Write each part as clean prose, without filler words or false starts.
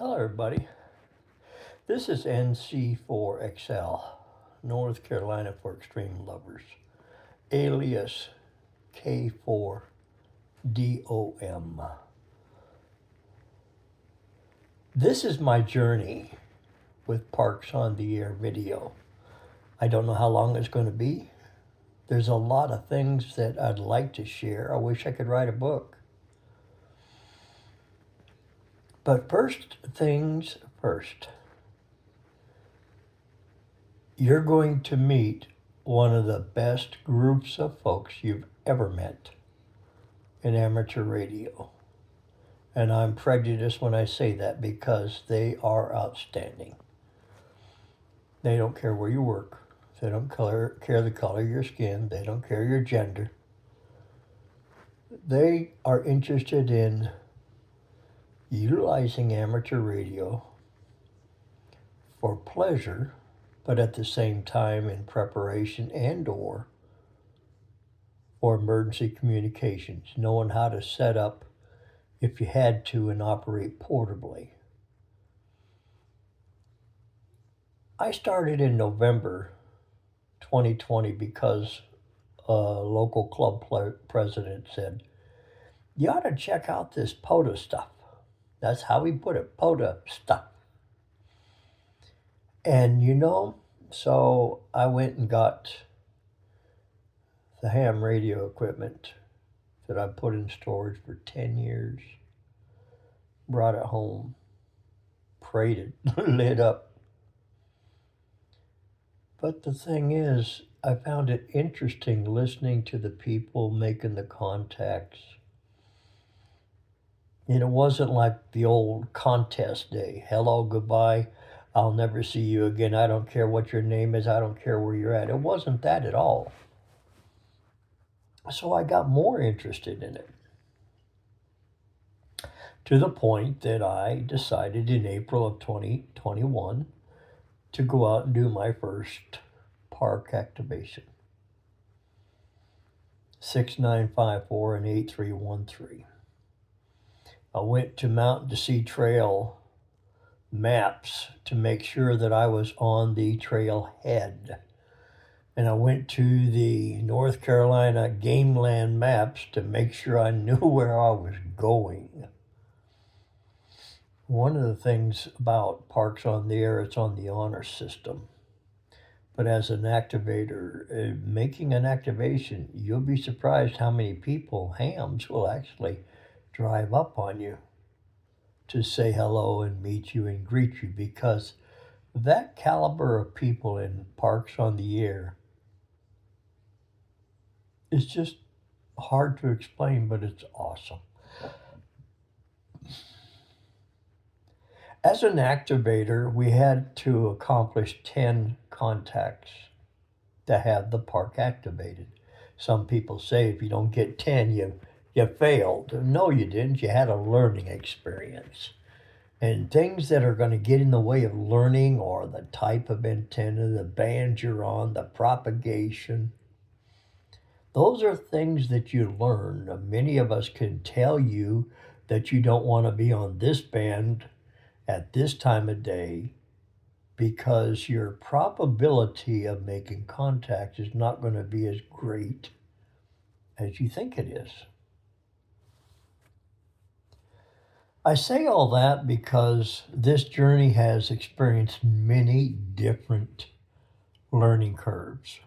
Hello, everybody. This is NC4XL, North Carolina for Extreme Lovers, alias K4DOM. This is my journey with Parks on the Air video. I don't know how long it's going to be. There's a lot of things that I'd like to share. I wish I could write a book. But first things first. You're going to meet one of the best groups of folks you've ever met in amateur radio. And I'm prejudiced when I say that because they are outstanding. They don't care where you work. They don't care the color of your skin. They don't care your gender. They are interested in utilizing amateur radio for pleasure, but at the same time in preparation and or for emergency communications, knowing how to set up if you had to and operate portably. I started in November 2020 because a local club president said, you ought to check out this POTA stuff. That's how he put it, POTA stuff. And so I went and got the ham radio equipment that I put in storage for 10 years, brought it home, prayed it, lit up. But the thing is, I found it interesting listening to the people making the contacts. And it wasn't like the old contest day. Hello, goodbye. I'll never see you again. I don't care what your name is. I don't care where you're at. It wasn't that at all. So I got more interested in it, to the point that I decided in April of 2021 to go out and do my first park activation. 6954 and 8313. I went to Mountain to Sea Trail maps to make sure that I was on the trailhead. And I went to the North Carolina game land maps to make sure I knew where I was going. One of the things about Parks on the Air, it's on the honor system. But as an activator, making an activation, you'll be surprised how many people, hams, will actually drive up on you to say hello and meet you and greet you, because that caliber of people in Parks on the Air is just hard to explain, but it's awesome. As an activator, we had to accomplish 10 contacts to have the park activated. Some people say if you don't get 10, you failed. No, you didn't. You had a learning experience. And things that are going to get in the way of learning are the type of antenna, the band you're on, the propagation. Those are things that you learn. Many of us can tell you that you don't want to be on this band at this time of day because your probability of making contact is not going to be as great as you think it is. I say all that because this journey has experienced many different learning curves.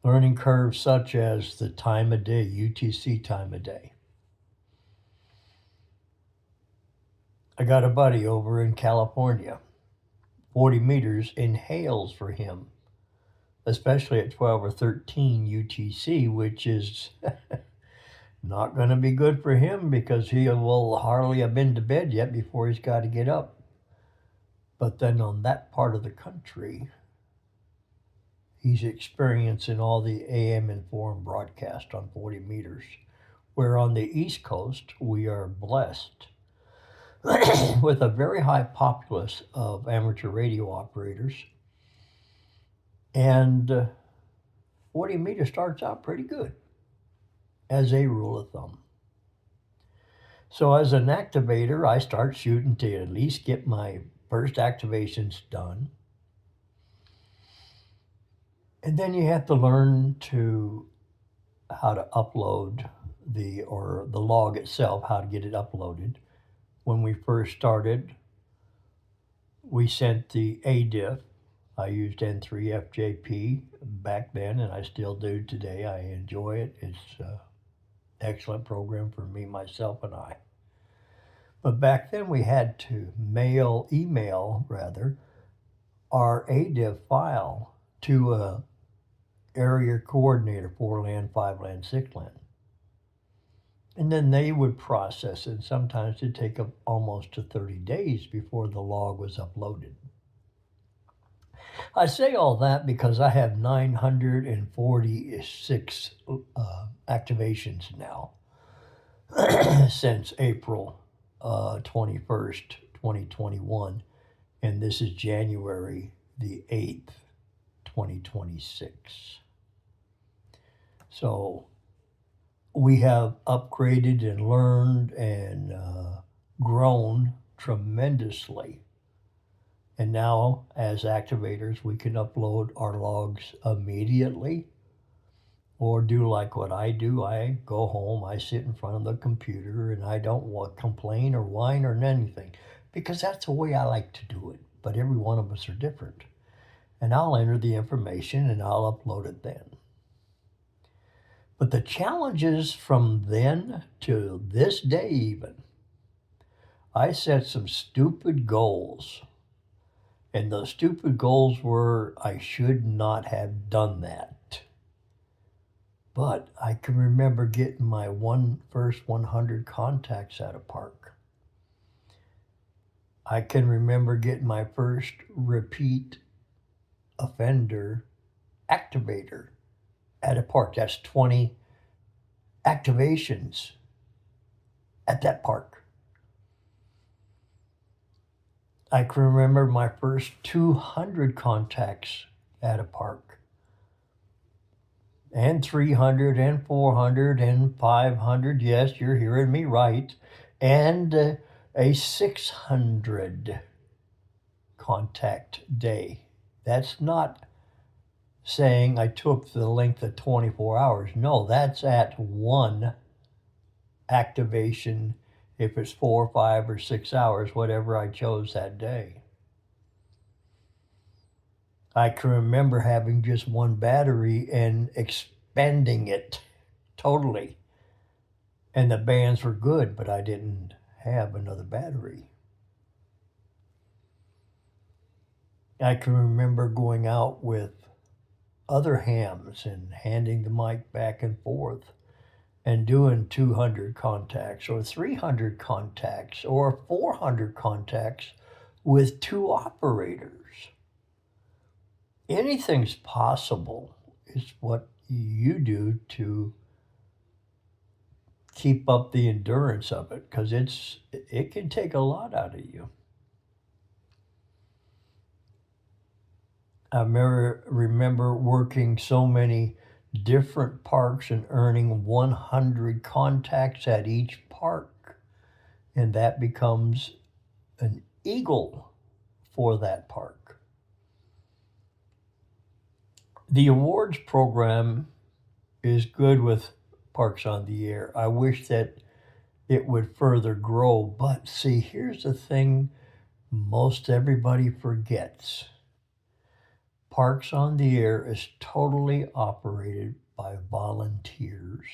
Learning curves such as the time of day, UTC time of day. I got a buddy over in California. 40 meters inhales for him, especially at 12 or 13 UTC, which is not going to be good for him because he will hardly have been to bed yet before he's got to get up. But then on that part of the country, he's experiencing all the AM informed broadcast on 40 meters, where on the East Coast, we are blessed with a very high populace of amateur radio operators. And 40 meters starts out pretty good, as a rule of thumb. So as an activator, I start shooting to at least get my first activations done. And then you have to learn to how to upload the log itself, how to get it uploaded. When we first started, we sent the ADIF. I used N3FJP back then, and I still do today. I enjoy it. It's an excellent program for me, myself, and I. But back then, we had to email rather, our ADIF file to a area coordinator, 4LAN, 5LAN, 6LAN. And then they would process it. Sometimes it'd take up almost to 30 days before the log was uploaded. I say all that because I have 946 activations now since April 21st, 2021. And this is January the 8th, 2026. So we have upgraded and learned and grown tremendously. And now, as activators, we can upload our logs immediately or do like what I do. I go home, I sit in front of the computer, and I don't complain or whine or anything because that's the way I like to do it. But every one of us are different. And I'll enter the information and I'll upload it then. But the challenges from then to this day even, I set some stupid goals. And those stupid goals were, I should not have done that. But I can remember getting my first 100 contacts at a park. I can remember getting my first repeat offender activator at a park. That's 20 activations at that park. I can remember my first 200 contacts at a park. And 300 and 400 and 500, yes, you're hearing me right. And a 600 contact day. That's not saying I took the length of 24 hours. No, that's at one activation, if it's 4, 5, or 6 hours, whatever I chose that day. I can remember having just one battery and expanding it totally. And the bands were good, but I didn't have another battery. I can remember going out with other hams and handing the mic back and forth and doing 200 contacts or 300 contacts or 400 contacts with 2 operators. Anything's possible is what you do to keep up the endurance of it, because it can take a lot out of you. I remember working so many different parks and earning 100 contacts at each park, and that becomes an eagle for that park. The awards program is good with Parks on the Air. I wish that it would further grow, but see, here's the thing most everybody forgets. Parks on the Air is totally operated by volunteers.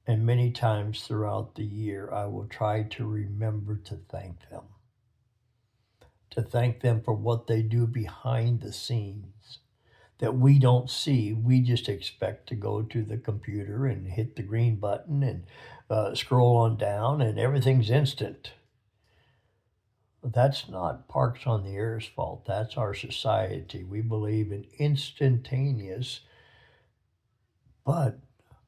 And many times throughout the year, I will try to remember to thank them. To thank them for what they do behind the scenes that we don't see. We just expect to go to the computer and hit the green button and scroll on down and everything's instant. That's not Parks on the Air's fault. That's our society. We believe in instantaneous, but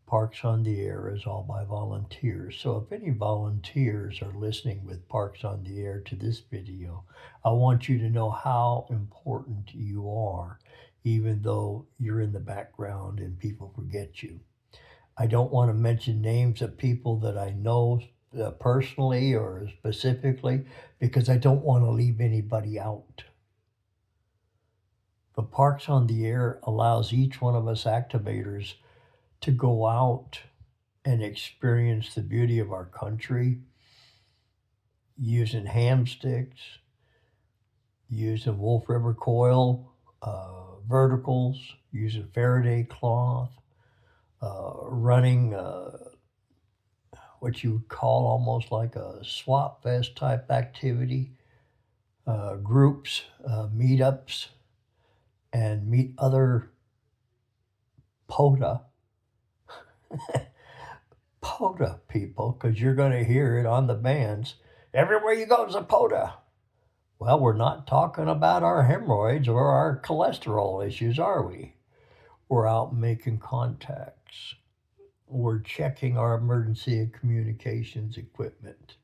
Parks on the Air is all by volunteers. So if any volunteers are listening with Parks on the Air to this video, I want you to know how important you are, even though you're in the background and people forget you. I don't want to mention names of people that I know personally or specifically because I don't want to leave anybody out. But Parks on the Air allows each one of us activators to go out and experience the beauty of our country using ham sticks, using Wolf River coil, verticals, using Faraday cloth, running what you would call almost like a swap fest type activity, groups, meetups, and meet other POTA, POTA people, because you're going to hear it on the bands. Everywhere you go is a POTA. Well, we're not talking about our hemorrhoids or our cholesterol issues, are we? We're out making contacts. We're checking our emergency and communications equipment.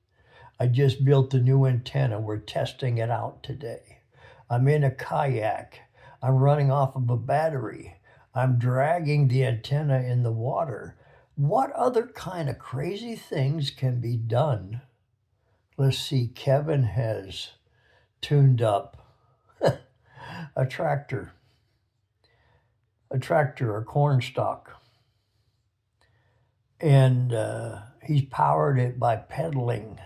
I just built a new antenna. We're testing it out today. I'm in a kayak. I'm running off of a battery. I'm dragging the antenna in the water. What other kind of crazy things can be done? Let's see, Kevin has tuned up a tractor, a corn stalk, and he's powered it by pedaling.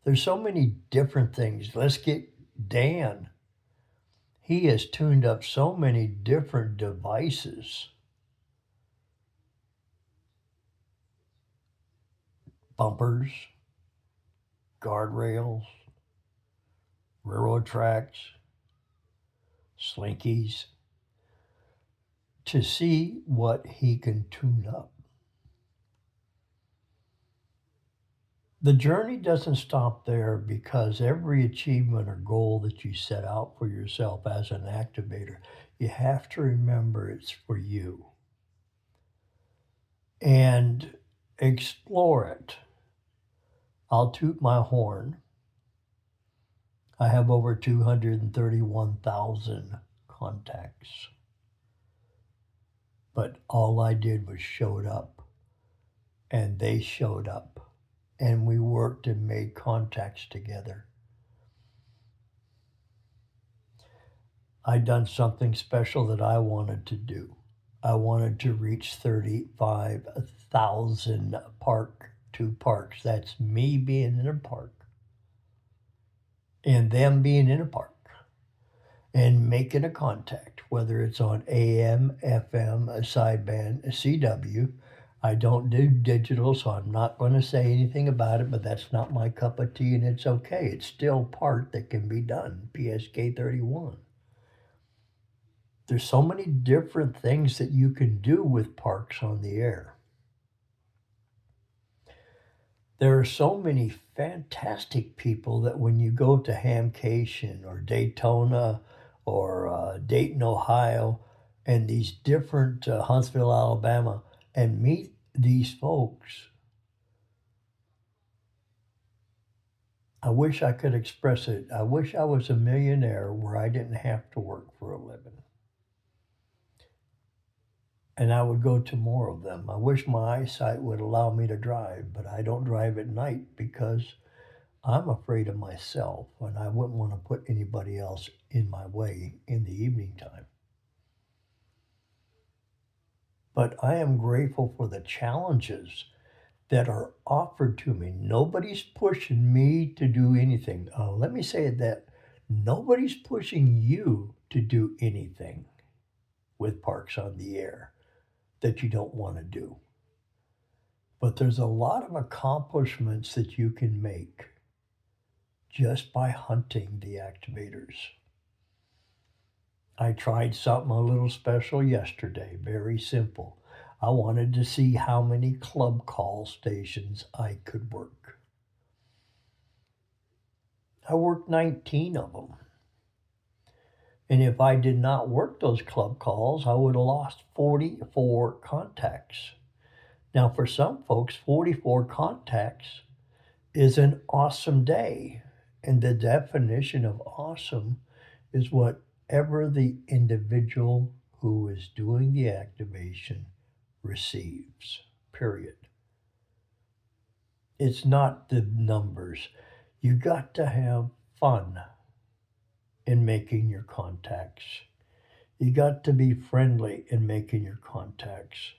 There's so many different things. Let's get Dan. He has tuned up so many different devices. Bumpers, guardrails, railroad tracks, slinkies, to see what he can tune up. The journey doesn't stop there because every achievement or goal that you set out for yourself as an activator, you have to remember it's for you and explore it. I'll toot my horn. I have over 231,000 contacts. But all I did was showed up, and they showed up, and we worked and made contacts together. I done something special that I wanted to do. I wanted to reach 35,000 parks. That's me being in a park and them being in a park and making a contact, whether it's on AM, FM, a sideband, a CW. I don't do digital, so I'm not going to say anything about it, but that's not my cup of tea, and it's okay. It's still part that can be done, PSK 31. There's so many different things that you can do with Parks on the Air. There are so many fantastic people that when you go to Hamcation or Daytona or Dayton, Ohio, and these different Huntsville, Alabama, and meet these folks, I wish I could express it. I wish I was a millionaire where I didn't have to work for a living. And I would go to more of them. I wish my eyesight would allow me to drive, but I don't drive at night because I'm afraid of myself, and I wouldn't want to put anybody else in my way in the evening time. But I am grateful for the challenges that are offered to me. Nobody's pushing me to do anything. Let me say that nobody's pushing you to do anything with Parks on the Air that you don't want to do. But there's a lot of accomplishments that you can make just by hunting the activators. I tried something a little special yesterday, very simple. I wanted to see how many club call stations I could work. I worked 19 of them. And if I did not work those club calls, I would have lost 44 contacts. Now, for some folks, 44 contacts is an awesome day. And the definition of awesome is whatever the individual who is doing the activation receives, period. It's not the numbers. You got to have fun in making your contacts. You got to be friendly in making your contacts.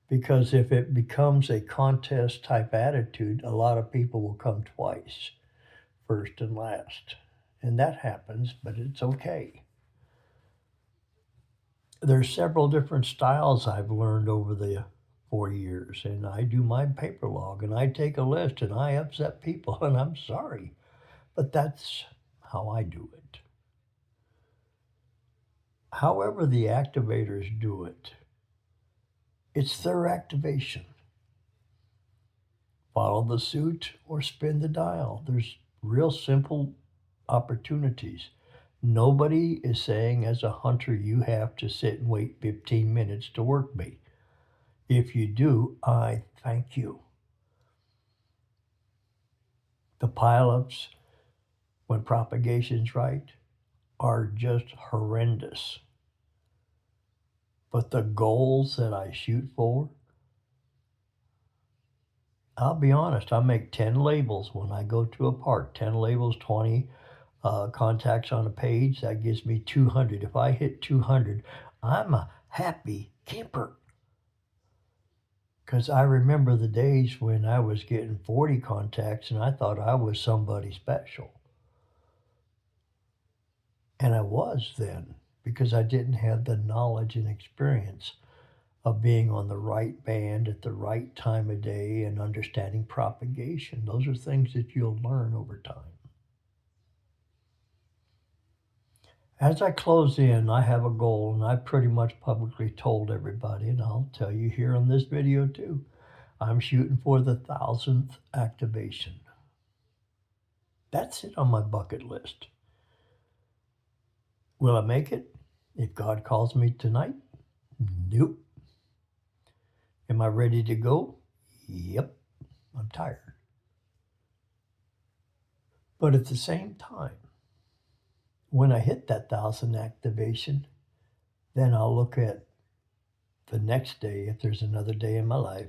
Because if it becomes a contest type attitude, a lot of people will come twice, first and last. And that happens, but it's okay. There's several different styles I've learned over the 4 years, and I do my paper log and I take a list and I upset people, and I'm sorry, but that's how I do it. However, the activators do it, it's their activation. Follow the suit or spin the dial. There's real simple opportunities. Nobody is saying, as a hunter, you have to sit and wait 15 minutes to work me. If you do, I thank you. The pileups, when propagation's right, are just horrendous. But the goals that I shoot for, I'll be honest, I make 10 labels when I go to a park. 10 labels, 20 contacts on a page. That gives me 200. If I hit 200, I'm a happy camper. Because I remember the days when I was getting 40 contacts and I thought I was somebody special. And I was then, because I didn't have the knowledge and experience of being on the right band at the right time of day and understanding propagation. Those are things that you'll learn over time. As I close in, I have a goal, and I pretty much publicly told everybody, and I'll tell you here on this video too. I'm shooting for the 1,000th activation. That's it on my bucket list. Will I make it? If God calls me tonight? Nope. Am I ready to go? Yep. I'm tired. But at the same time, when I hit that 1,000 activation, then I'll look at the next day, if there's another day in my life,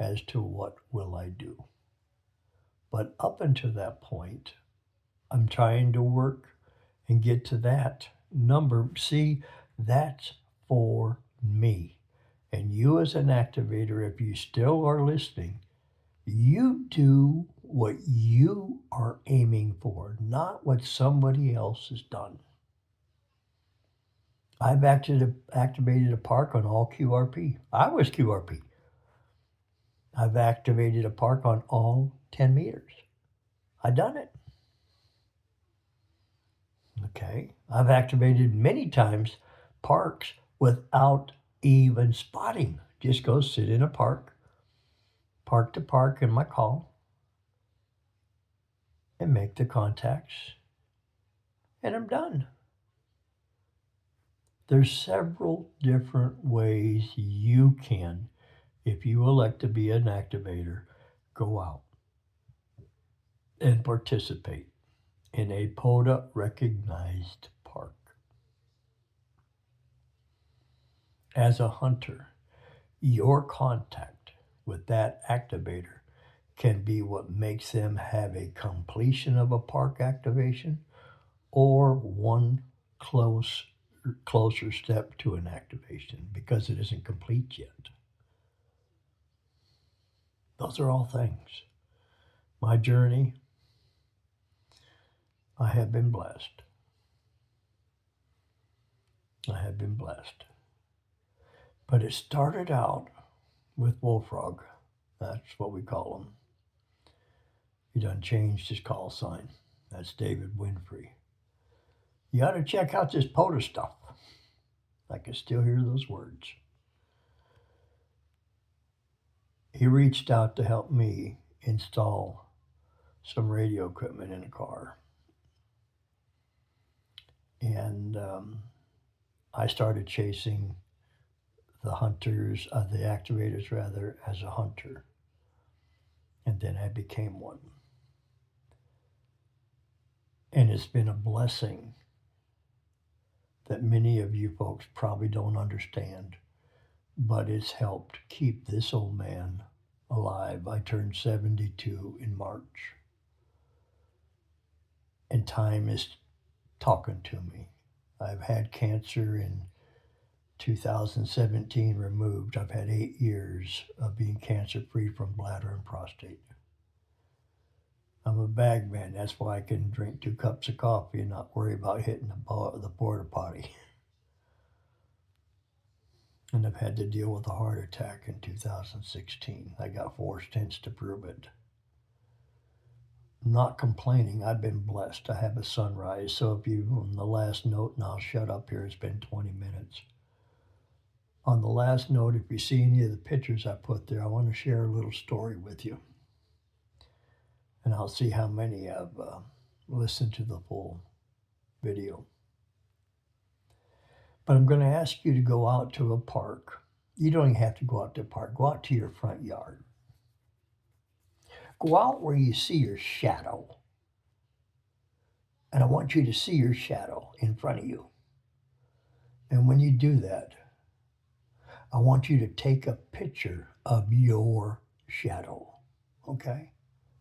as to what will I do. But up until that point, I'm trying to work and get to that number. See, that's for me. And you as an activator, if you still are listening, you do what you are aiming for, not what somebody else has done. I've activated a park on all QRP. I was QRP. I've activated a park on all 10 meters. I've done it. Okay. I've activated many times parks without even spotting. Just go sit in a park to park in my call, and make the contacts, and I'm done. There's several different ways you can, if you elect to be an activator, go out and participate in a POTA recognized park. As a hunter, your contact with that activator can be what makes them have a completion of a park activation or one closer step to an activation, because it isn't complete yet. Those are all things. My journey, I have been blessed. I have been blessed. But it started out with Bullfrog. That's what we call him. He done changed his call sign. That's David Winfrey. You ought to check out this POTA stuff. I can still hear those words. He reached out to help me install some radio equipment in a car. And I started chasing the activators rather, as a hunter. And then I became one. And it's been a blessing that many of you folks probably don't understand, but it's helped keep this old man alive. I turned 72 in March, and time is talking to me. I've had cancer in 2017 removed. I've had 8 years of being cancer free from bladder and prostate. I'm a bag man. That's why I can drink 2 cups of coffee and not worry about hitting the porta potty. And I've had to deal with a heart attack in 2016. I got 4 stents to prove it. I'm not complaining. I've been blessed. I have a sunrise. So if you, on the last note, and I'll shut up here, it's been 20 minutes. On the last note, if you see any of the pictures I put there, I want to share a little story with you. And I'll see how many have listened to the full video. But I'm going to ask you to go out to a park. You don't even have to go out to a park. Go out to your front yard. Go out where you see your shadow. And I want you to see your shadow in front of you. And when you do that, I want you to take a picture of your shadow. Okay?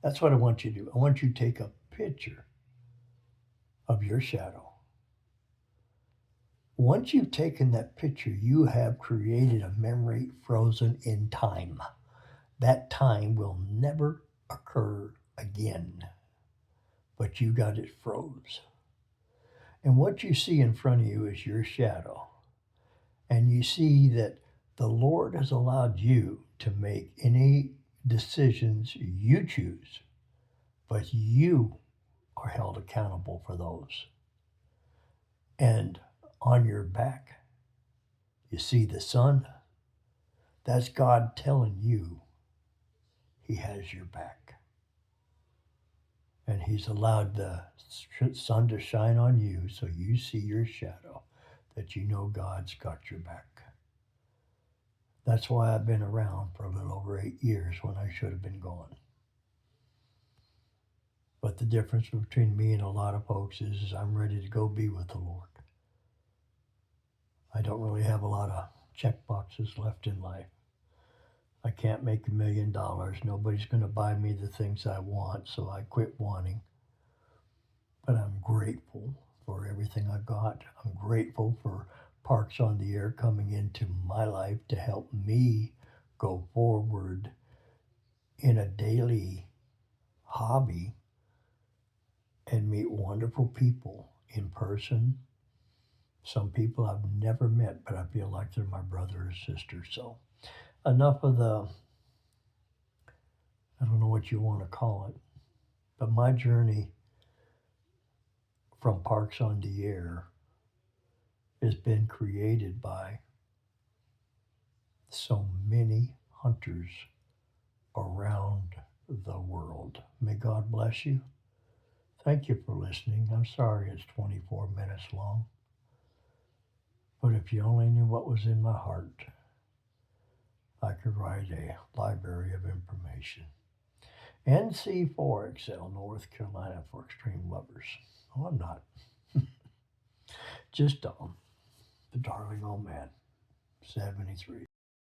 That's what I want you to do. I want you to take a picture of your shadow. Once you've taken that picture, you have created a memory frozen in time. That time will never occur again, but you got it froze. And what you see in front of you is your shadow. And you see that the Lord has allowed you to make any decisions you choose, but you are held accountable for those. And on your back, you see the sun. That's God telling you He has your back. And He's allowed the sun to shine on you so you see your shadow, that you know God's got your back. That's why I've been around for a little over 8 years when I should have been gone. But the difference between me and a lot of folks is I'm ready to go be with the Lord. I don't really have a lot of check boxes left in life. I can't make $1 million. Nobody's going to buy me the things I want, so I quit wanting. But I'm grateful for everything I got. I'm grateful for Parks on the Air coming into my life to help me go forward in a daily hobby and meet wonderful people in person. Some people I've never met, but I feel like they're my brother or sister. So enough of the, I don't know what you want to call it, but my journey from Parks on the Air has been created by so many hunters around the world. May God bless you. Thank you for listening. I'm sorry it's 24 minutes long, but if you only knew what was in my heart, I could write a library of information. NC4XL, North Carolina for extreme lovers. Oh, I'm not. Just the darling old man, 73.